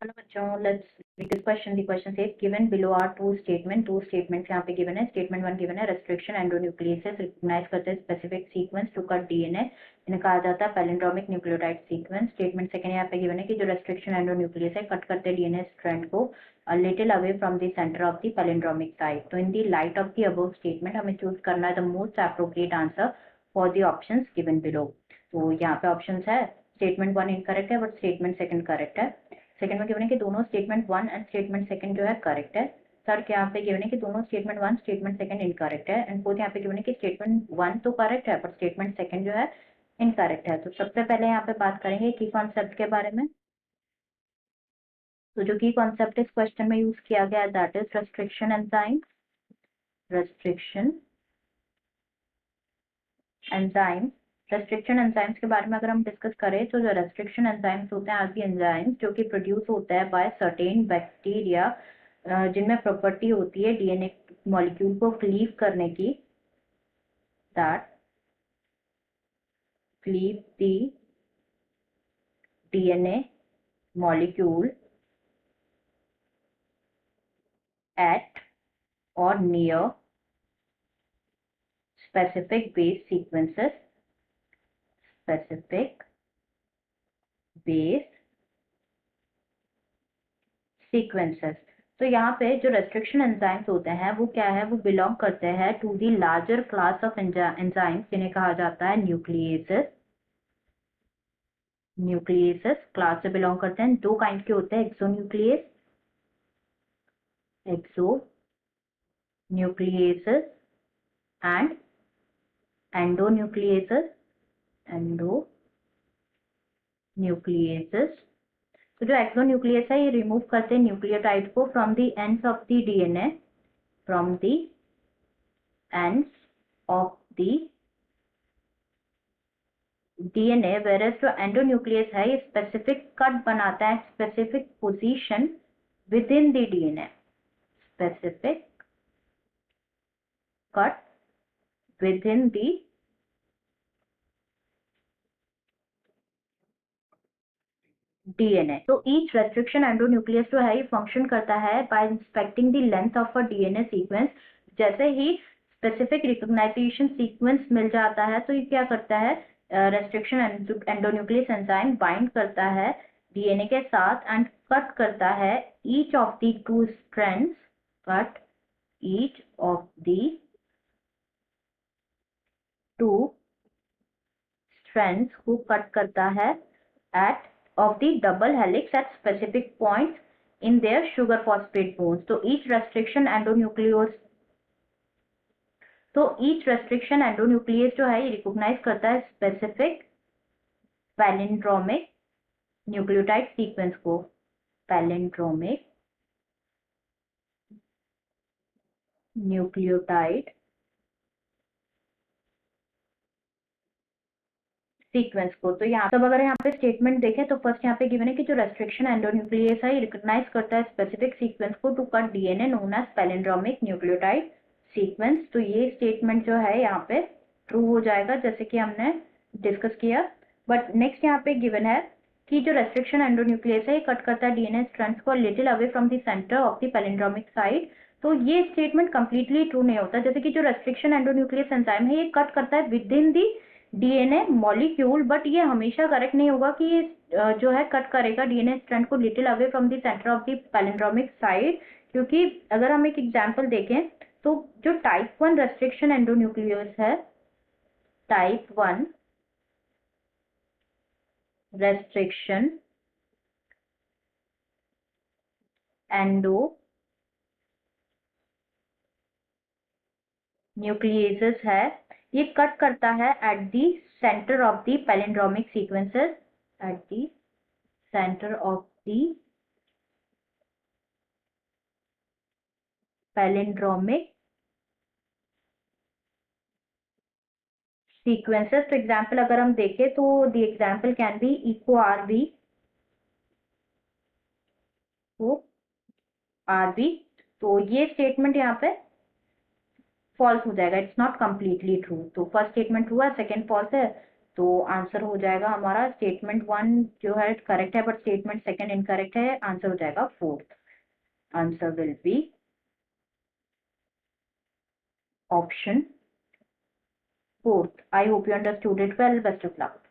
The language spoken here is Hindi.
हेलो बच्चों, let's read this question. The question says given below are two statements यहाँ पे given है. Statement 1 given है, restriction endonucleases recognize करते हैं specific sequence to cut DNA. इन्हें कहा जाता है palindromic nucleotide sequence. Statement 2 यहाँ पे given है कि जो restriction endonuclease है कट करते DNA strand को a little away from the center of the palindromic site. तो in the light of the above statement हमें choose करना है the most appropriate answer for the options given below. तो यहाँ पे options है statement 1 incorrect है but statement 2 correct है. सेकंड में गिवन है कि दोनों स्टेटमेंट 1 एंड स्टेटमेंट 2 जो है करेक्ट है. थर्ड यहाँ पे गिवन है कि दोनों स्टेटमेंट 1 स्टेटमेंट 2 इनकरेक्ट है. एंड फोर्थ यहाँ पे गिवन है कि स्टेटमेंट 1 तो करेक्ट है पर स्टेटमेंट 2 जो है इनकरेक्ट है. तो सबसे पहले यहाँ पे बात करेंगे की कॉन्सेप्ट के बारे में. तो जो की कॉन्सेप्ट इस क्वेश्चन में यूज किया गया that is restriction enzyme. Restriction enzyme restriction enzymes के बारे में अगर हम डिस्कस करें तो जो रेस्ट्रिक्शन एंजाइम्स होते हैं आर दी एंजाइम्स जो कि प्रोड्यूस होता है बाय सर्टेन बैक्टीरिया जिनमें प्रॉपर्टी होती है डीएनए मॉलिक्यूल को क्लीव करने की. That cleave the DNA molecule eight और near specific base sequences. Specific base sequences. तो यहाँ पे जो रेस्ट्रिक्शन एंजाइम्स होते हैं वो क्या है, वो बिलोंग करते हैं to the larger class of enzymes जिन्हें कहा जाता है न्यूक्लिएसेस. न्यूक्लिएसेस क्लास से बिलोंग करते हैं. दो काइंड के होते हैं, एक्सोन्यूक्लिएस एक्सोन्यूक्लिएसेस एंड एंडोन्यूक्लिएसेस एंडोन्यूक्लिएसेस. तो जो एक्सोन्यूक्लियस है ये रिमूव करते हैं न्यूक्लियोटाइड को from the ends of the DNA. From the ends of the DNA. Whereas जो एंडोन्यूक्लियस है ये स्पेसिफिक कट बनाता है specific position within the DNA. Specific cut within the DNA. तो ईच रेस्ट्रिक्शन एंडोन्यूक्लियस जो है ये फंक्शन करता है by inspecting the length of a DNA sequence. जैसे ही स्पेसिफिक रिकॉग्नाइजेशन सीक्वेंस मिल जाता है तो ये क्या करता है, रेस्ट्रिक्शन एंडोन्यूक्लियस एंजाइम बाइंड करता है डीएनए के साथ एंड कट करता है each of the two strands. Cut each of the two strands को कट करता है at of the double helix at specific points in their sugar phosphate bonds. तो each restriction endonuclease जो है ये रिकॉग्नाइज करता है स्पेसिफिक पैलिंड्रोमिक न्यूक्लियोटाइड सीक्वेंस को. पैलिंड्रोमिक न्यूक्लियोटाइड सीक्वेंस को. तो यहाँ तब अगर यहाँ पे स्टेटमेंट देखें तो फर्स्ट यहाँ पे गिवन है कि जो रेस्ट्रिक्शन एंडोन्यूक्लियस है ये रिकॉग्नाइज करता है स्पेसिफिक सीक्वेंस को to cut DNA known as palindromic nucleotide sequence. तो ये स्टेटमेंट जो है यहाँ पे ट्रू हो जाएगा जैसे कि हमने डिस्कस किया. बट नेक्स्ट यहाँ पे गिवन है कि जो रेस्ट्रिक्शन एंडोन्यूक्लियस है ये कट करता है डीएनए स्ट्रैंड्स को little away from the centre of the palindromic site. तो ये स्टेटमेंट कंप्लीटली ट्रू नहीं होता. जैसे कि जो रेस्ट्रिक्शन एंडोन्यूक्लियस एंजाइम है ये कट करता है with in the DNA molecule, but ये हमेशा करेक्ट नहीं होगा कि ये जो है कट करेगा डीएनए स्ट्रैंड को little away from the centre of the palindromic site. क्योंकि अगर हम एक एग्जांपल देखें तो जो टाइप 1 रेस्ट्रिक्शन एंडोन्यूक्लियस है, टाइप 1 रेस्ट्रिक्शन एंडोन्यूक्लियस है ये कट करता है at the centre of the palindromic sequences. At the centre of the palindromic sequences. तो एग्जांपल अगर हम देखें तो the example can be eco RB. तो आरबी तो ये स्टेटमेंट यहाँ पे फॉल्स हो जाएगा. It's not completely true. तो फर्स्ट स्टेटमेंट ट्रू है, सेकंड फॉल्स है, तो आंसर हो जाएगा हमारा स्टेटमेंट 1 जो है करेक्ट है, बट स्टेटमेंट 2 इनकरेक्ट है। आंसर हो जाएगा 4th। Answer will be option 4th। I hope you understood it well. Best of luck.